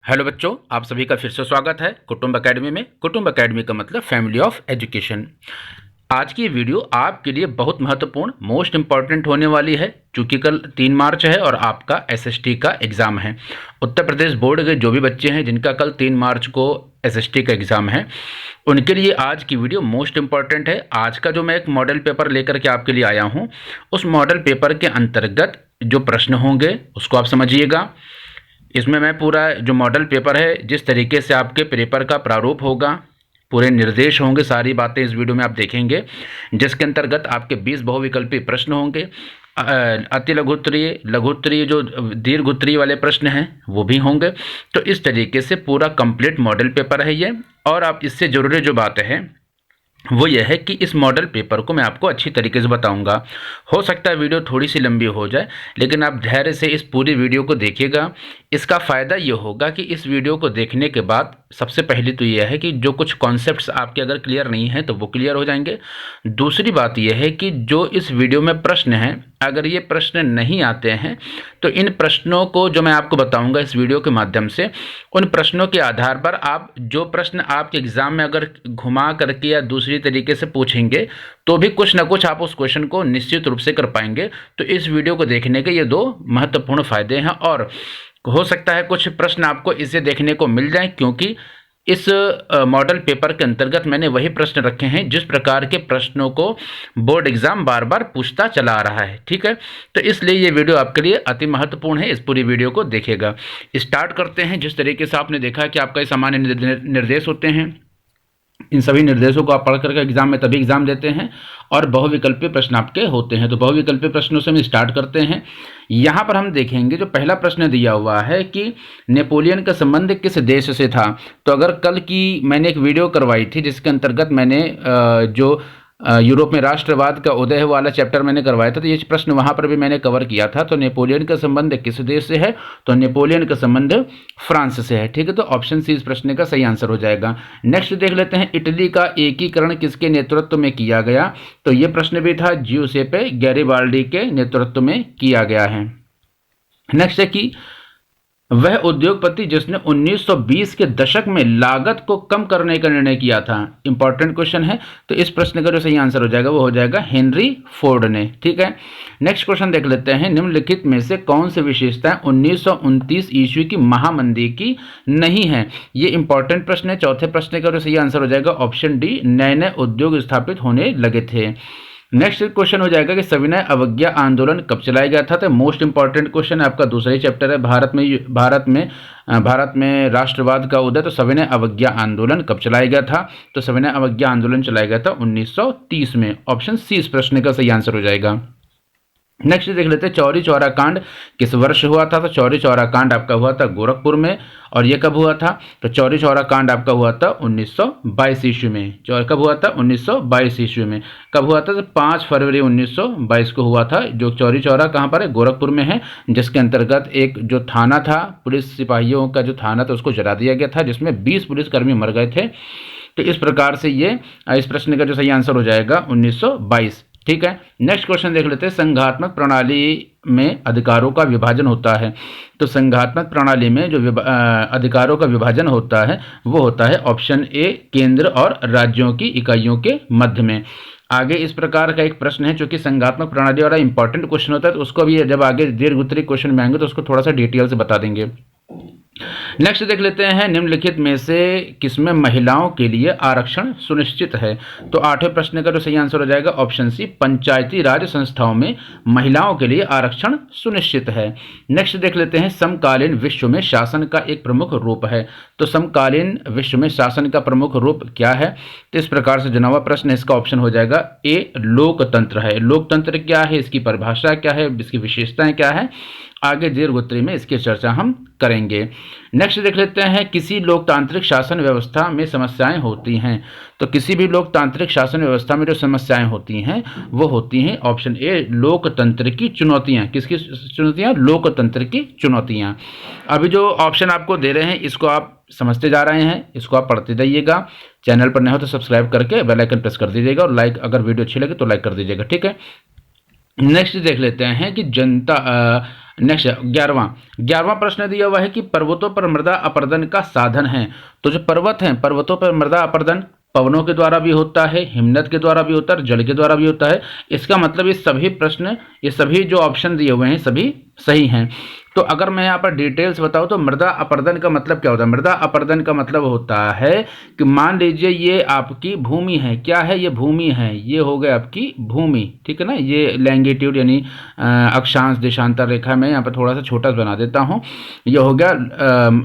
Hello बच्चों, आप सभी का फिर से स्वागत है कुटुंब एकेडमी में। कुटुंब एकेडमी का मतलब फैमिली ऑफ एजुकेशन। आज की वीडियो आपके लिए बहुत महत्वपूर्ण, मोस्ट इम्पॉर्टेंट होने वाली है, क्योंकि कल 3 मार्च है और आपका एसएसटी का एग्ज़ाम है। उत्तर प्रदेश बोर्ड के जो भी बच्चे हैं जिनका कल 3 मार्च को एसएसटी का एग्ज़ाम है, उनके लिए आज की वीडियो मोस्ट इम्पॉर्टेंट है। आज का जो मैं एक मॉडल पेपर लेकर के आपके लिए आया हूँ, उस मॉडल पेपर के अंतर्गत जो प्रश्न होंगे उसको आप समझिएगा। इसमें मैं पूरा जो मॉडल पेपर है, जिस तरीके से आपके पेपर का प्रारूप होगा, पूरे निर्देश होंगे, सारी बातें इस वीडियो में आप देखेंगे, जिसके अंतर्गत आपके 20 बहुविकल्पी प्रश्न होंगे। अति लघुत्तरीय, लघुत्तरीय, जो दीर्घ उत्तरीय वाले प्रश्न हैं वो भी होंगे। तो इस तरीके से पूरा कंप्लीट मॉडल पेपर है ये। और आप इससे ज़रूरी जो बात है वो यह है कि इस मॉडल पेपर को मैं आपको अच्छी तरीके से बताऊंगा। हो सकता है वीडियो थोड़ी सी लंबी हो जाए, लेकिन आप धैर्य से इस पूरी वीडियो को देखिएगा। इसका फ़ायदा ये होगा कि इस वीडियो को देखने के बाद सबसे पहले तो यह है कि जो कुछ कॉन्सेप्ट्स आपके अगर क्लियर नहीं हैं तो वो क्लियर हो जाएंगे। दूसरी बात यह है कि जो इस वीडियो में प्रश्न हैं, अगर ये प्रश्न नहीं आते हैं तो इन प्रश्नों को जो मैं आपको बताऊंगा इस वीडियो के माध्यम से, उन प्रश्नों के आधार पर आप जो प्रश्न आपके एग्ज़ाम में अगर घुमा करके या दूसरी तरीके से पूछेंगे तो भी कुछ ना कुछ आप उस क्वेश्चन को निश्चित रूप से कर पाएंगे। तो इस वीडियो को देखने के ये 2 महत्वपूर्ण फ़ायदे हैं। और हो सकता है कुछ प्रश्न आपको इसे देखने को मिल जाएं, क्योंकि इस मॉडल पेपर के अंतर्गत मैंने वही प्रश्न रखे हैं जिस प्रकार के प्रश्नों को बोर्ड एग्जाम बार बार पूछता चला आ रहा है। ठीक है, तो इसलिए ये वीडियो आपके लिए अति महत्वपूर्ण है। इस पूरी वीडियो को देखिएगा। स्टार्ट करते हैं। जिस तरीके से आपने देखा कि आपका ये सामान्य निर्देश होते हैं, इन सभी निर्देशों को आप पढ़ करके एग्जाम में तभी एग्जाम देते हैं। और बहुविकल्पीय प्रश्न आपके होते हैं। तो बहुविकल्पीय प्रश्नों से हम स्टार्ट करते हैं। यहाँ पर हम देखेंगे जो पहला प्रश्न दिया हुआ है कि नेपोलियन का संबंध किस देश से था। तो अगर कल की मैंने एक वीडियो करवाई थी जिसके अंतर्गत मैंने जो यूरोप में राष्ट्रवाद का उदय वाला चैप्टर मैंने करवाया था, तो ये प्रश्न वहाँ पर भी मैंने कवर किया था। तो नेपोलियन का संबंध किस देश से है, तो नेपोलियन का संबंध फ्रांस से है। ठीक है, तो ऑप्शन सी इस प्रश्न का सही आंसर हो जाएगा। नेक्स्ट देख लेते हैं, इटली का एकीकरण किसके नेतृत्व में किया गया। तो ये प्रश्न भी था जियुसेप्पे गैरिबाल्डी के नेतृत्व में किया गया है। नेक्स्ट है कि वह उद्योगपति जिसने 1920 के दशक में लागत को कम करने का निर्णय किया था। इंपॉर्टेंट क्वेश्चन है। तो इस प्रश्न का जो सही आंसर हो जाएगा वो हो जाएगा हेनरी फोर्ड ने। ठीक है, नेक्स्ट क्वेश्चन देख लेते हैं, निम्नलिखित में से कौन सी विशेषताएं 1929 ईस्वी की महामंदी की नहीं है। ये इंपॉर्टेंट प्रश्न है। चौथे प्रश्न का जो सही आंसर हो जाएगा ऑप्शन डी, नए नए उद्योग स्थापित होने लगे थे। नेक्स्ट क्वेश्चन हो जाएगा कि सविनय अवज्ञा आंदोलन कब चलाया गया था। तो मोस्ट इंपॉर्टेंट क्वेश्चन है, आपका दूसरा ही चैप्टर है, भारत में राष्ट्रवाद का उदय। तो सविनय अवज्ञा आंदोलन कब चलाया गया था। तो सविनय अवज्ञा आंदोलन चलाया गया था 1930 में। ऑप्शन सी इस प्रश्न का सही आंसर हो जाएगा। नेक्स्ट देख लेते हैं, चौरी चौरा कांड किस वर्ष हुआ था। तो चौरी चौरा कांड आपका हुआ था गोरखपुर में। और ये कब हुआ था। तो चौरी चौरा कांड आपका हुआ था 1922 ईस्वी में। कब हुआ था, 1922 ईस्वी में। कब हुआ था, तो 5 फरवरी 1922 को हुआ था। जो चौरी चौरा कहाँ पर है, गोरखपुर में है, जिसके अंतर्गत एक जो थाना था, पुलिस सिपाहियों का जो थाना था उसको जला दिया गया था, जिसमें 20 पुलिसकर्मी मर गए थे। तो इस प्रकार से ये इस प्रश्न का जो सही आंसर हो जाएगा 1922। ठीक है, नेक्स्ट क्वेश्चन देख लेते हैं, संघात्मक प्रणाली में अधिकारों का विभाजन होता है। तो संघात्मक प्रणाली में जो अधिकारों का विभाजन होता है वो होता है ऑप्शन ए, केंद्र और राज्यों की इकाइयों के मध्य में। आगे इस प्रकार का एक प्रश्न है, चूंकि संघात्मक प्रणाली वाला इंपॉर्टेंट क्वेश्चन होता है, तो उसको भी जब आगे दीर्घ उत्तरीय क्वेश्चन में आएंगे तो उसको थोड़ा सा डिटेल से बता देंगे। नेक्स्ट देख लेते हैं, निम्नलिखित में से किसमें महिलाओं के लिए आरक्षण सुनिश्चित है। तो 8वें प्रश्न का जो सही आंसर हो जाएगा ऑप्शन सी, पंचायती राज संस्थाओं में महिलाओं के लिए आरक्षण सुनिश्चित है। नेक्स्ट देख लेते हैं, समकालीन विश्व में शासन का एक प्रमुख रूप है। तो समकालीन विश्व में शासन का प्रमुख रूप क्या है। तो इस प्रकार से जुड़ा हुआ प्रश्न, इसका ऑप्शन हो जाएगा ए, लोकतंत्र है। लोकतंत्र क्या है, इसकी परिभाषा क्या है, इसकी विशेषताएं क्या है, आगे दीर्घ उत्तरीय में इसकी चर्चा हम करेंगे। नेक्स्ट देख लेते हैं, किसी लोकतांत्रिक शासन व्यवस्था में समस्याएं होती हैं। तो किसी भी लोकतांत्रिक शासन व्यवस्था में जो समस्याएं होती हैं वो होती हैं ऑप्शन ए, लोकतंत्र की चुनौतियां। किसकी चुनौतियां, लोकतंत्र की चुनौतियां। अभी जो ऑप्शन आपको दे रहे हैं इसको आप समझते जा रहे हैं, इसको आप पढ़ते जाइएगा। चैनल पर नए हो तो सब्सक्राइब करके बेल आइकन प्रेस कर दीजिएगा और लाइक, अगर वीडियो अच्छी लगे तो लाइक कर दीजिएगा। ठीक है, नेक्स्ट देख लेते हैं कि नेक्स्ट 11वां प्रश्न दिया हुआ है कि पर्वतों पर मृदा अपरदन का साधन है। तो जो पर्वत हैं, पर्वतों पर मृदा अपरदन पवनों के द्वारा भी होता है, हिमनद के द्वारा भी होता है, जल के द्वारा भी होता है। इसका मतलब ये सभी प्रश्न, ये सभी जो ऑप्शन दिए हुए हैं सभी सही हैं। तो अगर मैं यहाँ पर डिटेल्स बताऊँ तो मृदा अपरदन का मतलब क्या होता है? मृदा अपरदन का मतलब होता है कि मान लीजिए ये आपकी भूमि है। क्या है? ये भूमि है, ये हो गया आपकी भूमि, ठीक है ना। ये लैंगिट्यूड यानी अक्षांश देशांतर रेखा में यहाँ पर थोड़ा सा छोटा बना देता हूँ। ये हो गया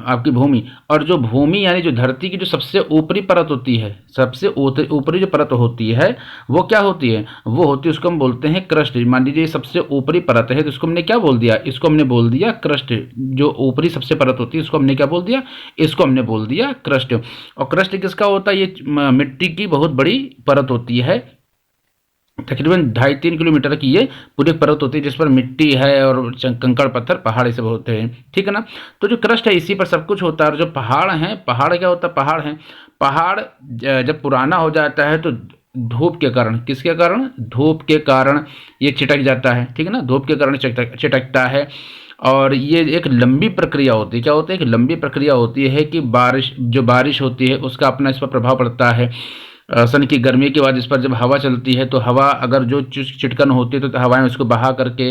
आपकी भूमि। और जो भूमि यानी जो धरती की जो सबसे ऊपरी परत होती है, सबसे ऊपरी जो परत होती है वो क्या होती है? वो होती है, उसको हम बोलते हैं क्रस्ट। मान लीजिए सबसे ऊपरी परत है तो इसको हमने क्या बोल दिया? इसको हमने बोल दिया क्रस्ट। जो ऊपरी सबसे परत होती है इसको हमने क्या बोल दिया? इसको हमने बोल दिया क्रस्ट। और क्रस्ट किसका होता है? ये मिट्टी की बहुत बड़ी परत होती है, तकरीबन 2.5-3 किलोमीटर की ये पूरी परत होती है जिस पर मिट्टी है और कंकड़ पत्थर पहाड़ ये सब होते हैं, ठीक है ना। तो जो क्रस्ट है इसी पर सब कुछ होता है। और जो पहाड़ हैं, पहाड़ क्या होता है? पहाड़ हैं, पहाड़ जब पुराना हो जाता है तो धूप के कारण, किसके कारण? धूप के कारण ये चिटक जाता है, ठीक है ना। धूप के कारण चिटकता है। और ये एक लंबी प्रक्रिया होती है। क्या होती है? एक लंबी प्रक्रिया होती है कि बारिश होती है उसका अपना इस पर प्रभाव पड़ता है। सन की गर्मी के बाद इस पर जब हवा चलती है तो हवा अगर जो चिटकन होती है तो हवाएं उसको बहा करके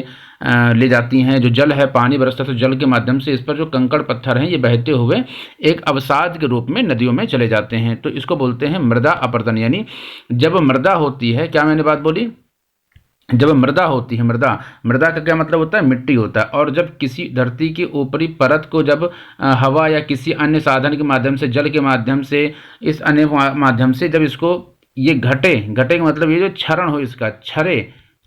ले जाती हैं। जो जल है, पानी बरसता है तो जल के माध्यम से इस पर जो कंकड़ पत्थर हैं ये बहते हुए एक अवसाद के रूप में नदियों में चले जाते हैं। तो इसको बोलते हैं मृदा अपरदन। यानी जब मृदा होती है, क्या मैंने बात बोली? जब मृदा होती है, मृदा का क्या मतलब होता है? मिट्टी होता है। और जब किसी धरती की ऊपरी परत को जब हवा या किसी अन्य साधन के माध्यम से, जल के माध्यम से, इस अन्य माध्यम से जब इसको ये घटे का मतलब ये जो क्षरण हो, इसका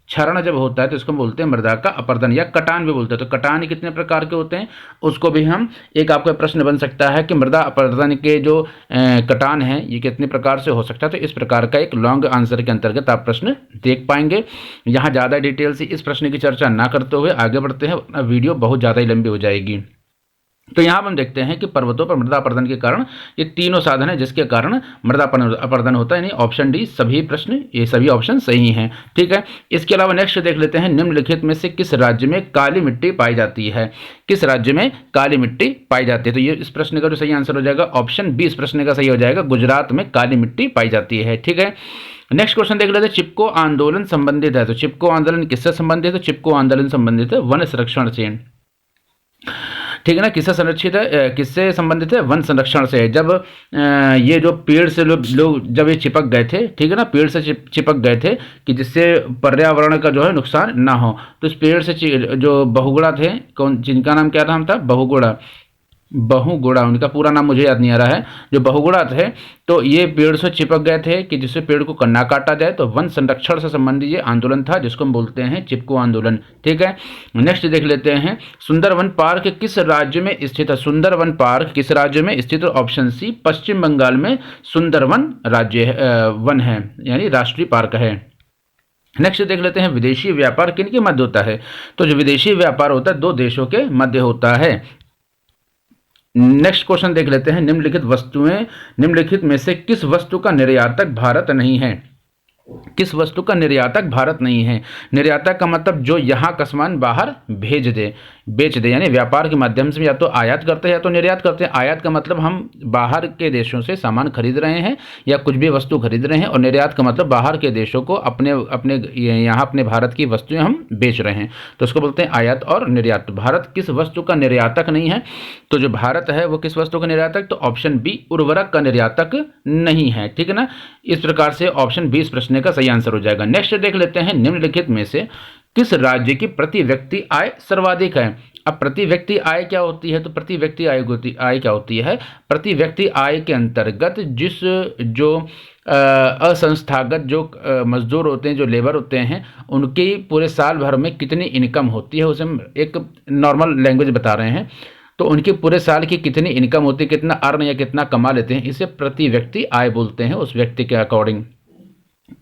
क्षरण जब होता है तो इसको बोलते हैं मृदा का अपरदन या कटान भी बोलते हैं। तो कटान कितने प्रकार के होते हैं उसको भी हम, एक आपका प्रश्न बन सकता है कि मृदा अपरदन के जो कटान हैं ये कितने प्रकार से हो सकता है। तो इस प्रकार का एक लॉन्ग आंसर के अंतर्गत आप प्रश्न देख पाएंगे। यहाँ ज़्यादा डिटेल से इस प्रश्न की चर्चा ना करते हुए आगे बढ़ते हैं, वीडियो बहुत ज़्यादा ही लंबी हो जाएगी। तो यहाँ हम देखते हैं कि पर्वतों पर मृदा अपरदन के कारण ये तीनों साधन है जिसके कारण मृदा अपरदन होता है। यानी ऑप्शन डी सभी प्रश्न, ये सभी ऑप्शन सही हैं, ठीक है। इसके अलावा नेक्स्ट देख लेते हैं, निम्नलिखित में से किस राज्य में काली मिट्टी पाई जाती है? किस राज्य में काली मिट्टी पाई जाती है? तो ये इस प्रश्न का जो सही आंसर हो जाएगा ऑप्शन बी इस प्रश्न का सही हो जाएगा, गुजरात में काली मिट्टी पाई जाती है, ठीक है। नेक्स्ट क्वेश्चन देख लेते हैं, चिपको आंदोलन संबंधित है। तो चिपको आंदोलन किससे संबंधित है? चिपको आंदोलन संबंधित है वन संरक्षण से, ठीक है ना। किससे संरक्षित है? किससे संबंधित है? वन संरक्षण से। जब ये जो पेड़ से लोग जब ये चिपक गए थे, ठीक है ना, पेड़ से चिपक गए थे कि जिससे पर्यावरण का जो है नुकसान ना हो। तो इस पेड़ से जो बहुगुणा थे, जिनका नाम क्या था? बहुगुणा, उनका पूरा नाम मुझे याद नहीं आ रहा है, जो बहुगुणा थे, तो ये पेड़ से चिपक गए थे कि जिससे पेड़ को ना काटा जाए। तो वन संरक्षण से संबंधित ये आंदोलन था जिसको हम बोलते हैं चिपको आंदोलन, ठीक है। नेक्स्ट देख लेते हैं, सुंदरवन पार्क किस राज्य में स्थित है? सुंदरवन पार्क किस राज्य में स्थित है? ऑप्शन सी पश्चिम बंगाल में सुंदरवन राज्य वन है, यानी राष्ट्रीय पार्क है। नेक्स्ट देख लेते हैं, विदेशी व्यापार किनके मध्य होता है? तो जो विदेशी व्यापार होता है दो देशों के मध्य होता है। नेक्स्ट क्वेश्चन देख लेते हैं, निम्नलिखित में से किस वस्तु का निर्यातक भारत नहीं है? किस वस्तु का निर्यातक भारत नहीं है? निर्यातक का मतलब जो यहाँ का सामान बाहर बेच दे, यानी व्यापार के माध्यम से या तो आयात करते हैं या तो निर्यात करते हैं। आयात का मतलब हम बाहर के देशों से सामान खरीद रहे हैं या कुछ भी वस्तु खरीद रहे हैं, और निर्यात का मतलब बाहर के देशों को अपने भारत की वस्तुएं हम बेच रहे हैं, तो उसको बोलते हैं आयात और निर्यात। तो भारत किस वस्तु का निर्यातक नहीं है? तो जो भारत है वो किस वस्तु का निर्यातक? तो ऑप्शन बी उर्वरक का निर्यातक नहीं है, ठीक है ना। इस प्रकार से ऑप्शन बी इस प्रश्न का सही आंसर हो जाएगा। नेक्स्ट देख लेते हैं, निम्नलिखित में से किस राज्य की प्रति व्यक्ति आय सर्वाधिक है? अब प्रति व्यक्ति आय क्या होती है? तो प्रति व्यक्ति आय क्या होती है? प्रति व्यक्ति आय के अंतर्गत जो असंस्थागत जो मजदूर होते हैं, जो लेबर होते हैं, उनकी पूरे साल भर में कितनी इनकम होती है, उसे हम एक नॉर्मल लैंग्वेज बता रहे हैं। तो उनकी पूरे साल की कितनी इनकम होती है, कितना अर्न या कितना कमा लेते हैं, इसे प्रति व्यक्ति आय बोलते हैं उस व्यक्ति के अकॉर्डिंग।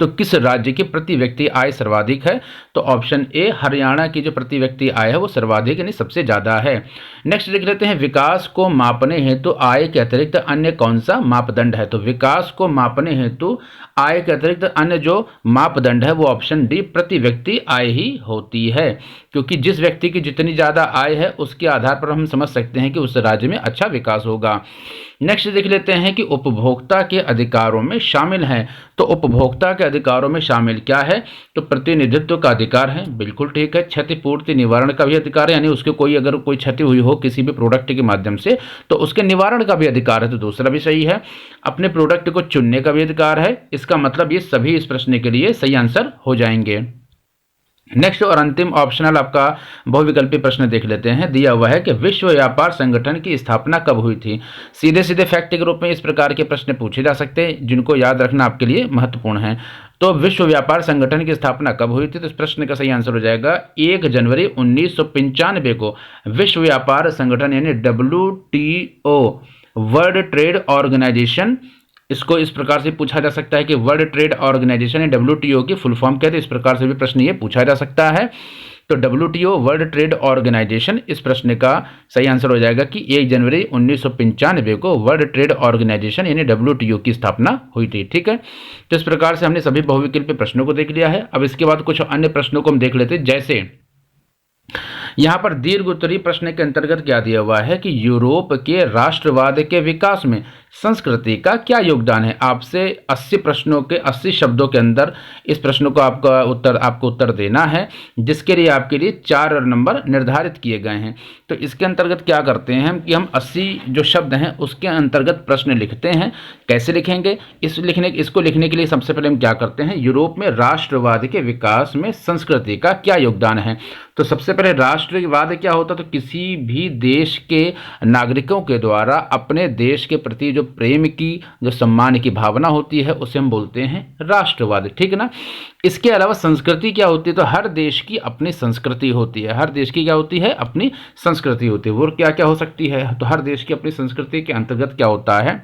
तो किस राज्य की प्रति व्यक्ति आय सर्वाधिक है? तो ऑप्शन ए हरियाणा की जो प्रति व्यक्ति आय है वो सर्वाधिक यानी सबसे ज़्यादा है। नेक्स्ट देख लेते हैं, विकास को मापने हेतु आय के अतिरिक्त अन्य कौन सा मापदंड है। तो विकास को मापने हेतु आय के अतिरिक्त अन्य जो मापदंड है वो ऑप्शन डी प्रति व्यक्ति आय ही होती है, क्योंकि जिस व्यक्ति की जितनी ज़्यादा आय है उसके आधार पर हम समझ सकते हैं कि उस राज्य में अच्छा विकास होगा। नेक्स्ट देख लेते हैं कि उपभोक्ता के अधिकारों में शामिल हैं। तो उपभोक्ता के अधिकारों में शामिल क्या है, तो प्रतिनिधित्व का अधिकार है, बिल्कुल ठीक है। क्षतिपूर्ति निवारण का भी अधिकार है, यानी उसके कोई अगर कोई क्षति हुई हो किसी भी प्रोडक्ट के माध्यम से तो उसके निवारण का भी अधिकार है, तो दूसरा भी सही है। अपने प्रोडक्ट को चुनने का भी अधिकार है। इसका मतलब ये सभी इस प्रश्न के लिए सही आंसर हो जाएंगे। नेक्स्ट और अंतिम ऑप्शनल आपका बहुविकल्पी प्रश्न देख लेते हैं। दिया हुआ है कि विश्व व्यापार संगठन की स्थापना कब हुई थी। सीधे सीधे फैक्ट के रूप में इस प्रकार के प्रश्न पूछे जा सकते हैं जिनको याद रखना आपके लिए महत्वपूर्ण है। तो विश्व व्यापार संगठन की स्थापना कब हुई थी, तो इस प्रश्न का सही आंसर हो जाएगा 1 जनवरी 1995 को विश्व व्यापार संगठन यानी WTO वर्ल्ड ट्रेड ऑर्गेनाइजेशन, इसको इस प्रकार से पूछा जा सकता है कि वर्ल्ड ट्रेड ऑर्गेनाइजेशन या WTO की फुल फॉर्म क्या है, इस प्रकार से भी प्रश्न ये पूछा जा सकता है। तो WTO वर्ल्ड ट्रेड ऑर्गेनाइजेशन, इस प्रश्न का सही आंसर हो जाएगा कि 1 जनवरी 1995 को वर्ल्ड ट्रेड ऑर्गेनाइजेशन यानी WTO की स्थापना हुई थी। ठीक है, तो इस प्रकार से हमने सभी बहुविकल्पी प्रश्नों को देख लिया है। अब इसके बाद कुछ अन्य प्रश्नों को हम देख लेते हैं। जैसे यहाँ पर दीर्घ उत्तरीय प्रश्न के अंतर्गत क्या दिया हुआ है कि यूरोप के राष्ट्रवाद के विकास में संस्कृति का क्या योगदान है। आपसे 80 प्रश्नों के 80 शब्दों के अंदर इस प्रश्न को आपको उत्तर देना है, जिसके लिए आपके लिए 4 नंबर निर्धारित किए गए हैं। तो इसके अंतर्गत क्या करते हैं कि हम 80 जो शब्द हैं उसके अंतर्गत प्रश्न लिखते हैं। कैसे लिखेंगे, इसको लिखने के लिए सबसे पहले हम क्या करते हैं, यूरोप में राष्ट्रवाद के विकास में संस्कृति का क्या योगदान है। तो सबसे पहले राष्ट्रवाद क्या होता है, तो किसी भी देश के नागरिकों के द्वारा अपने देश के प्रति जो प्रेम की, जो सम्मान की भावना होती है उसे हम बोलते हैं राष्ट्रवाद। ठीक है ना। इसके अलावा संस्कृति क्या होती है, तो हर देश की अपनी संस्कृति होती है। हर देश की क्या होती है, अपनी संस्कृति होती है। वो क्या क्या हो सकती है, तो हर देश की अपनी संस्कृति के अंतर्गत क्या होता है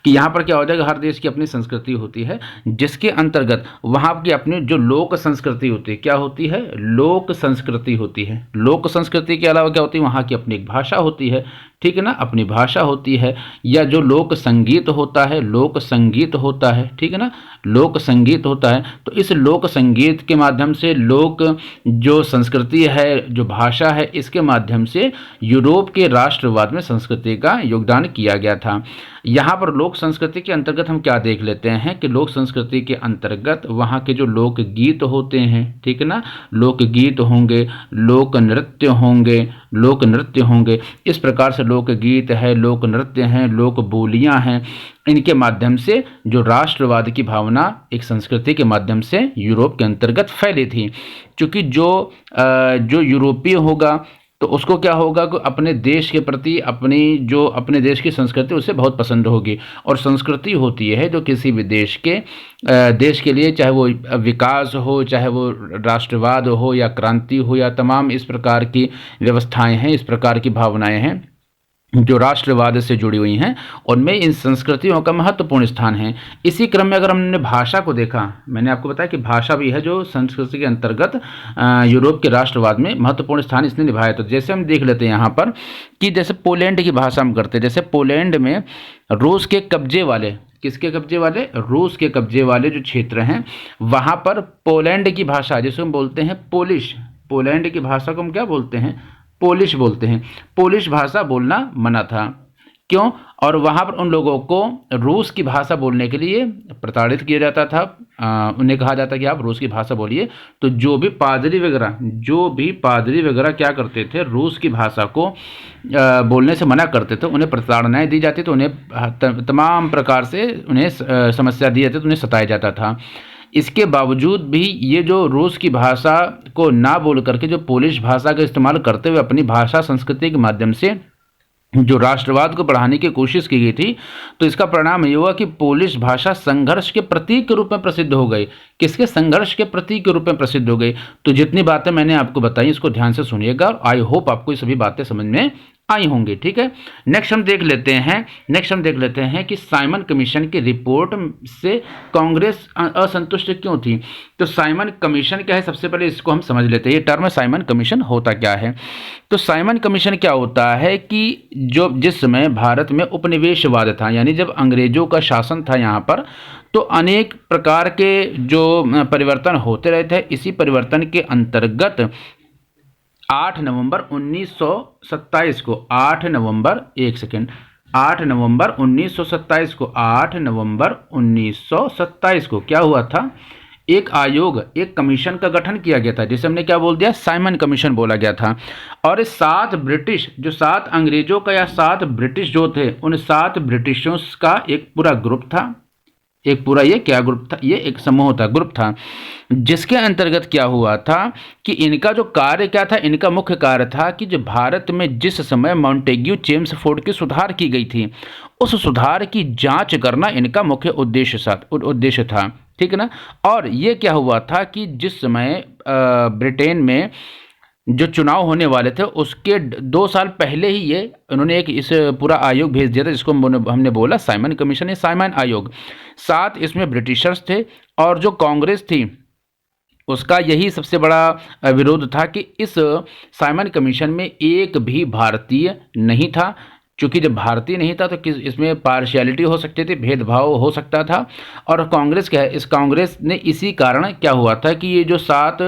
कि यहाँ पर क्या हो जाएगा, हर देश की अपनी संस्कृति होती है, जिसके अंतर्गत वहाँ की अपनी जो लोक संस्कृति होती है, क्या होती है, लोक संस्कृति होती है। लोक संस्कृति के अलावा क्या होती है, वहाँ की अपनी एक भाषा होती है। ठीक है ना, अपनी भाषा होती है। या जो लोक संगीत होता है, लोक संगीत होता है, ठीक है ना, लोक संगीत होता है। तो इस लोक संगीत के माध्यम से लोक जो संस्कृति है, जो भाषा है, इसके माध्यम से यूरोप के राष्ट्रवाद में संस्कृति का योगदान किया गया था। यहाँ पर लोक संस्कृति के अंतर्गत हम क्या देख लेते हैं कि लोक संस्कृति के अंतर्गत वहाँ के जो लोक गीत होते हैं, ठीक है ना, लोक गीत होंगे, लोक नृत्य होंगे, लोक नृत्य होंगे। इस प्रकार से लोक गीत है, लोक नृत्य हैं, लोक बोलियां हैं। इनके माध्यम से जो राष्ट्रवाद की भावना एक संस्कृति के माध्यम से यूरोप के अंतर्गत फैली थी। क्योंकि जो यूरोपीय होगा तो उसको क्या होगा कि अपने देश के प्रति अपने देश की संस्कृति उसे बहुत पसंद होगी। और संस्कृति होती है जो किसी भी देश के लिए, चाहे वो विकास हो, चाहे वो राष्ट्रवाद हो या क्रांति हो या तमाम इस प्रकार की व्यवस्थाएं हैं, इस प्रकार की भावनाएं हैं जो राष्ट्रवाद से जुड़ी हुई हैं, उनमें इन संस्कृतियों का महत्वपूर्ण स्थान है। इसी क्रम में अगर हमने भाषा को देखा, मैंने आपको बताया कि भाषा भी है जो संस्कृति के अंतर्गत यूरोप के राष्ट्रवाद में महत्वपूर्ण स्थान इसने निभाया। तो जैसे हम देख लेते हैं यहाँ पर कि जैसे पोलैंड की भाषा हम करते हैं, जैसे पोलैंड में रूस के कब्जे वाले, किसके कब्जे वाले, रूस के कब्जे वाले जो क्षेत्र हैं, वहाँ पर पोलैंड की भाषा जिसको हम बोलते हैं पोलिश, पोलैंड की भाषा को हम क्या बोलते हैं, पोलिश बोलते हैं। पोलिश भाषा बोलना मना था। क्यों? और वहाँ पर उन लोगों को रूस की भाषा बोलने के लिए प्रताड़ित किया जाता था। उन्हें कहा जाता कि आप रूस की भाषा बोलिए। तो जो भी पादरी वगैरह क्या करते थे, रूस की भाषा को बोलने से मना करते थे, उन्हें प्रताड़नाएं दी जाती, तो उन्हें तमाम प्रकार से उन्हें समस्या दी जाती, तो उन्हें सताया जाता था। इसके बावजूद भी ये जो रूस की भाषा को ना बोल करके जो पोलिश भाषा का इस्तेमाल करते हुए अपनी भाषा संस्कृति के माध्यम से जो राष्ट्रवाद को बढ़ाने की कोशिश की गई थी, तो इसका परिणाम ये हुआ कि पोलिश भाषा संघर्ष के प्रतीक के रूप में प्रसिद्ध हो गई। किसके? संघर्ष के प्रतीक के रूप में प्रसिद्ध हो गई। तो जितनी बातें मैंने आपको बताई इसको ध्यान से सुनिएगा और आई होप आपको ये सभी बातें समझ में आई होंगी। ठीक है, नेक्स्ट हम देख लेते हैं कि साइमन कमीशन की रिपोर्ट से कांग्रेस असंतुष्ट क्यों थी। तो साइमन कमीशन क्या है, सबसे पहले इसको हम समझ लेते हैं। ये टर्म साइमन कमीशन होता क्या है। तो साइमन कमीशन क्या होता है कि जिस समय भारत में उपनिवेशवाद था, यानी जब अंग्रेजों का शासन था यहाँ पर, तो अनेक प्रकार के जो परिवर्तन होते रहे थे। इसी परिवर्तन के अंतर्गत 8 नवंबर 1927 को 8 नवंबर 1927 को 8 नवंबर 1927 को क्या हुआ था, एक आयोग, एक कमीशन का गठन किया गया था, जिसे हमने क्या बोल दिया, साइमन कमीशन बोला गया था। और 7 ब्रिटिश, जो 7 अंग्रेजों का या 7 ब्रिटिश जो थे, उन 7 ब्रिटिशों का एक पूरा ग्रुप था। एक पूरा ये क्या ग्रुप था, ये एक समूह था, ग्रुप था, जिसके अंतर्गत क्या हुआ था कि इनका जो कार्य क्या था, इनका मुख्य कार्य था कि जो भारत में जिस समय मॉन्टेग्यू चेम्सफोर्ड की सुधार की गई थी, उस सुधार की जांच करना इनका मुख्य उद्देश्य था। ठीक है ना। और ये क्या हुआ था कि जिस समय ब्रिटेन में जो चुनाव होने वाले थे, उसके 2 साल पहले ही ये उन्होंने एक इस पूरा आयोग भेज दिया था, जिसको हमने बोला साइमन कमीशन, साइमन आयोग। 7 इसमें ब्रिटिशर्स थे, और जो कांग्रेस थी उसका यही सबसे बड़ा विरोध था कि इस साइमन कमीशन में एक भी भारतीय नहीं था। चूँकि जब भारतीय नहीं था तो इसमें पार्शियलिटी हो सकती थी, भेदभाव हो सकता था। और कांग्रेस क्या है, इस कांग्रेस ने इसी कारण क्या हुआ था कि ये जो 7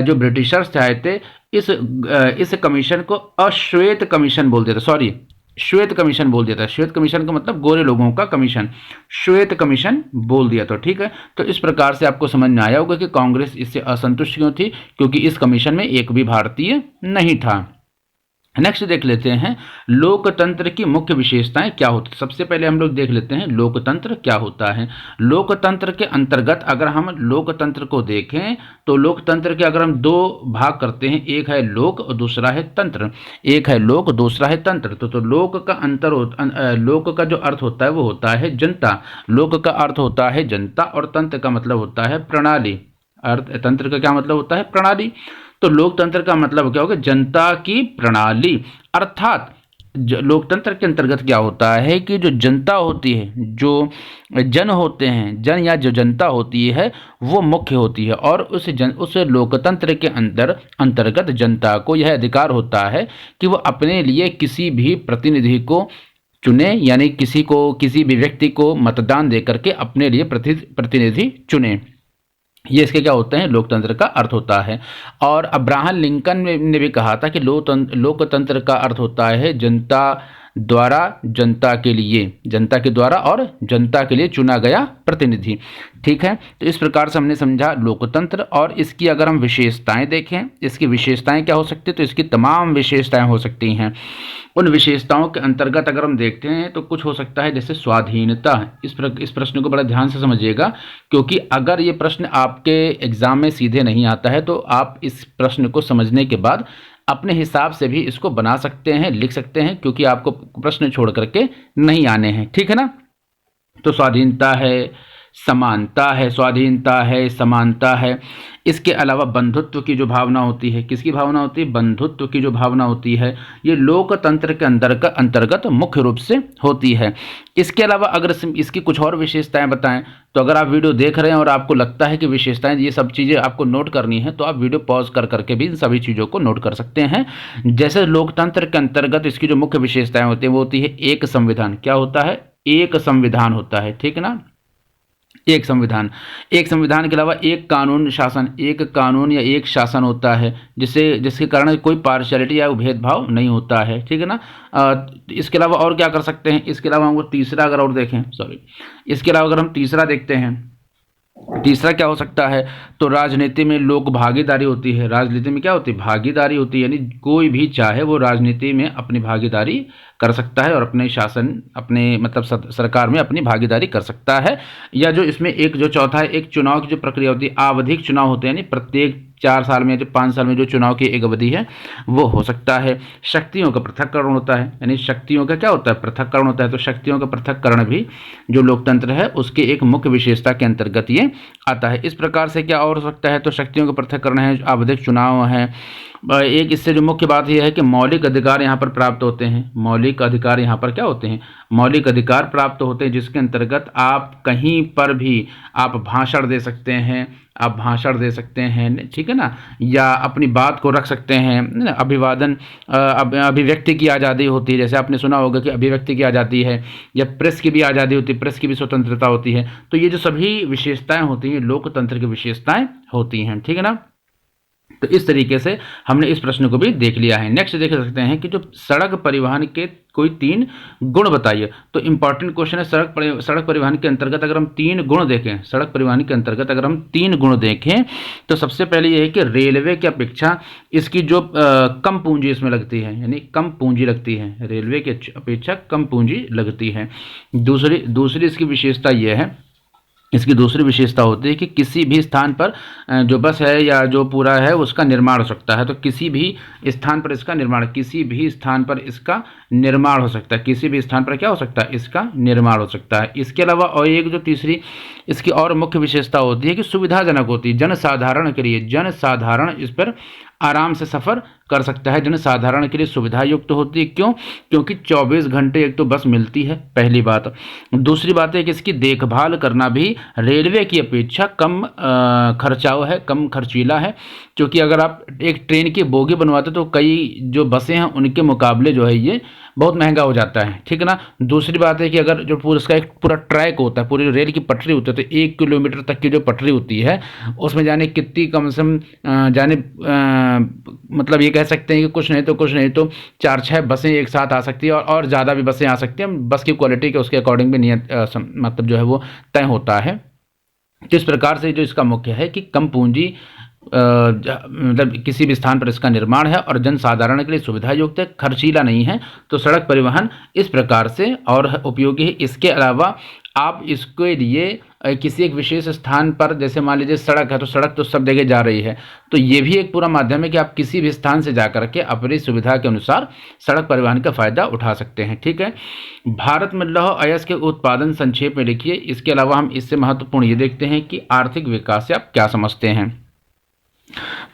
जो ब्रिटिशर्स आए थे, इस कमीशन को अश्वेत कमीशन बोल दिया था, सॉरी श्वेत कमीशन बोल दिया था। श्वेत कमीशन का मतलब गोरे लोगों का कमीशन, श्वेत कमीशन बोल दिया। तो ठीक है, तो इस प्रकार से आपको समझ में आया होगा कि कांग्रेस इससे असंतुष्ट क्यों थी, क्योंकि इस कमीशन में एक भी भारतीय नहीं था। नेक्स्ट देख लेते हैं लोकतंत्र की मुख्य विशेषताएं क्या होती है। सबसे पहले हम लोग देख लेते हैं लोकतंत्र क्या होता है। लोकतंत्र के अंतर्गत अगर हम लोकतंत्र को देखें तो लोकतंत्र के अगर हम 2 भाग करते हैं, एक है लोक और दूसरा है तंत्र। एक है लोक, दूसरा है तंत्र। तो लोक का लोक का जो अर्थ होता है वो होता है जनता। लोक का अर्थ होता है जनता, और तंत्र का मतलब होता है प्रणाली। तंत्र का क्या मतलब होता है, प्रणाली। तो लोकतंत्र का मतलब क्या होगा, जनता की प्रणाली। अर्थात लोकतंत्र के अंतर्गत क्या होता है कि जो जनता होती है, जो जन होते हैं, जन या जो जनता होती है वो मुख्य होती है, और उस लोकतंत्र के अंतर्गत जनता को यह अधिकार होता है कि वो अपने लिए किसी भी प्रतिनिधि को चुने, यानी किसी भी व्यक्ति को मतदान दे करके अपने लिए प्रतिनिधि चुने। ये इसके क्या होते हैं, लोकतंत्र का अर्थ होता है। और अब्राहम लिंकन ने भी कहा था कि लोकतंत्र का अर्थ होता है जनता द्वारा, जनता के लिए, जनता के द्वारा और जनता के लिए चुना गया प्रतिनिधि। ठीक है, तो इस प्रकार से हमने समझा लोकतंत्र। और इसकी अगर हम विशेषताएं देखें, इसकी विशेषताएं क्या हो सकती है, तो इसकी तमाम विशेषताएं हो सकती हैं। उन विशेषताओं के अंतर्गत अगर हम देखते हैं तो कुछ हो सकता है जैसे स्वाधीनता। इस प्रश्न को बड़ा ध्यान से समझिएगा, क्योंकि अगर ये प्रश्न आपके एग्जाम में सीधे नहीं आता है तो आप इस प्रश्न को समझने के बाद अपने हिसाब से भी इसको बना सकते हैं, लिख सकते हैं, क्योंकि आपको प्रश्न छोड़ करके नहीं आने हैं। ठीक है ना। तो स्वाधीनता है, समानता है, स्वाधीनता है, समानता है। इसके अलावा बंधुत्व की जो भावना होती है, किसकी भावना होती है, बंधुत्व की जो भावना होती है, ये लोकतंत्र के अंतर्गत मुख्य रूप से होती है। इसके अलावा अगर इसकी कुछ और विशेषताएं बताएं, तो अगर आप वीडियो देख रहे हैं और आपको लगता है कि विशेषताएं ये सब चीज़ें आपको नोट करनी है, तो आप वीडियो पॉज कर करके भी इन सभी चीज़ों को नोट कर सकते हैं। जैसे लोकतंत्र के अंतर्गत इसकी जो मुख्य विशेषताएं होती है वो होती है एक संविधान। क्या होता है, एक संविधान होता है। ठीक है ना, एक संविधान के अलावा एक कानून शासन, एक कानून या एक शासन होता है, जिसके कारण कोई पार्शियलिटी या भेदभाव नहीं होता है। ठीक है ना। इसके अलावा और क्या कर सकते हैं, इसके अलावा हमको तीसरा अगर और देखें, इसके अलावा अगर हम तीसरा देखते हैं, तीसरा क्या हो सकता है, तो राजनीति में लोक भागीदारी होती है। राजनीति में क्या होती है, भागीदारी होती है, यानी कोई भी चाहे वो राजनीति में अपनी भागीदारी कर सकता है और अपने शासन, अपने मतलब सरकार में अपनी भागीदारी कर सकता है। या जो इसमें एक जो चौथा है, एक चुनाव की जो प्रक्रिया होती है, आवधिक चुनाव होते हैं, यानी प्रत्येक 4 साल में या 5 साल में जो चुनाव की एक अवधि है वो हो सकता है। शक्तियों का पृथक्करण होता है, यानी शक्तियों का क्या होता है, पृथक्करण होता है। तो शक्तियों का पृथक्करण भी जो लोकतंत्र है उसके एक मुख्य विशेषता के अंतर्गत ये आता है। इस प्रकार से क्या और हो सकता है, तो शक्तियों का पृथक्करण है, आवधिक चुनाव है, एक इससे जो मुख्य बात यह है कि मौलिक अधिकार यहाँ पर प्राप्त होते हैं। मौलिक अधिकार यहाँ पर क्या होते हैं? मौलिक अधिकार प्राप्त होते हैं, जिसके अंतर्गत आप कहीं पर भी आप भाषण दे सकते हैं, आप भाषण दे सकते हैं, ठीक है ना, या अपनी बात को रख सकते हैं, ना। अभिवादन, अभिव्यक्ति की आज़ादी होती है, जैसे आपने सुना होगा कि अभिव्यक्ति की आज़ादी है, या प्रेस की भी आज़ादी होती है, प्रेस की भी स्वतंत्रता होती है। तो ये जो सभी विशेषताएं होती हैं, लोकतंत्र की विशेषताएं होती हैं, ठीक है ना। तो इस तरीके से हमने इस प्रश्न को भी देख लिया है। नेक्स्ट देख सकते हैं कि जो सड़क परिवहन के कोई 3 गुण बताइए। तो इंपॉर्टेंट क्वेश्चन है। सड़क परिवहन के अंतर्गत अगर हम 3 गुण देखें, सड़क परिवहन के अंतर्गत अगर हम 3 गुण देखें, तो सबसे पहले ये है कि रेलवे की अपेक्षा इसकी जो कम पूंजी इसमें लगती है, यानी कम पूंजी लगती है, रेलवे की अपेक्षा कम पूंजी लगती है। दूसरी इसकी विशेषता यह है, इसकी दूसरी विशेषता होती है कि किसी भी स्थान पर जो बस है या जो पूरा है उसका निर्माण हो सकता है। तो किसी भी स्थान पर इसका निर्माण, किसी भी स्थान पर इसका निर्माण हो सकता है, किसी भी स्थान पर क्या हो सकता है? इसका निर्माण हो सकता है। इसके अलावा और एक जो तीसरी इसकी और मुख्य विशेषता होती है कि सुविधाजनक होती है, जनसाधारण के लिए, जनसाधारण इस पर आराम से सफ़र कर सकता है, जनसाधारण के लिए सुविधा युक्त होती है। क्यों? क्योंकि 24 घंटे एक तो बस मिलती है, पहली बात। दूसरी बात है कि इसकी देखभाल करना भी रेलवे की अपेक्षा कम खर्चाऊ है, कम खर्चीला है। क्योंकि अगर आप एक ट्रेन की बोगी बनवाते तो कई जो बसें हैं उनके मुकाबले जो है ये बहुत महंगा हो जाता है, ठीक है ना। दूसरी बात है कि अगर जो पूरा इसका एक पूरा ट्रैक होता है, पूरी रेल की पटरी होती है, तो 1 किलोमीटर तक की जो पटरी होती है उसमें जाने कितनी कम से कम जाने मतलब ये कह सकते हैं कि कुछ नहीं तो 4-6 बसें एक साथ आ सकती है, और ज़्यादा भी बसें आ सकती हैं। बस की क्वालिटी के उसके अकॉर्डिंग भी नियत मतलब जो है वो तय होता है। तो इस प्रकार से जो इसका मुख्य है कि कम पूंजी मतलब किसी भी स्थान पर इसका निर्माण है और जनसाधारण के लिए सुविधा युक्त है, खर्चीला नहीं है। तो सड़क परिवहन इस प्रकार से और उपयोगी है। इसके अलावा आप इसके लिए किसी एक विशेष स्थान पर, जैसे मान लीजिए सड़क है, तो सड़क तो सब जगह जा रही है, तो ये भी एक पूरा माध्यम है कि आप किसी भी स्थान से जा करके अपनी सुविधा के अनुसार सड़क परिवहन का फ़ायदा उठा सकते हैं, ठीक है। भारत में लौह अयस्क के उत्पादन संक्षेप में लिखिए। इसके अलावा हम इससे महत्वपूर्ण ये देखते हैं कि आर्थिक विकास से आप क्या समझते हैं।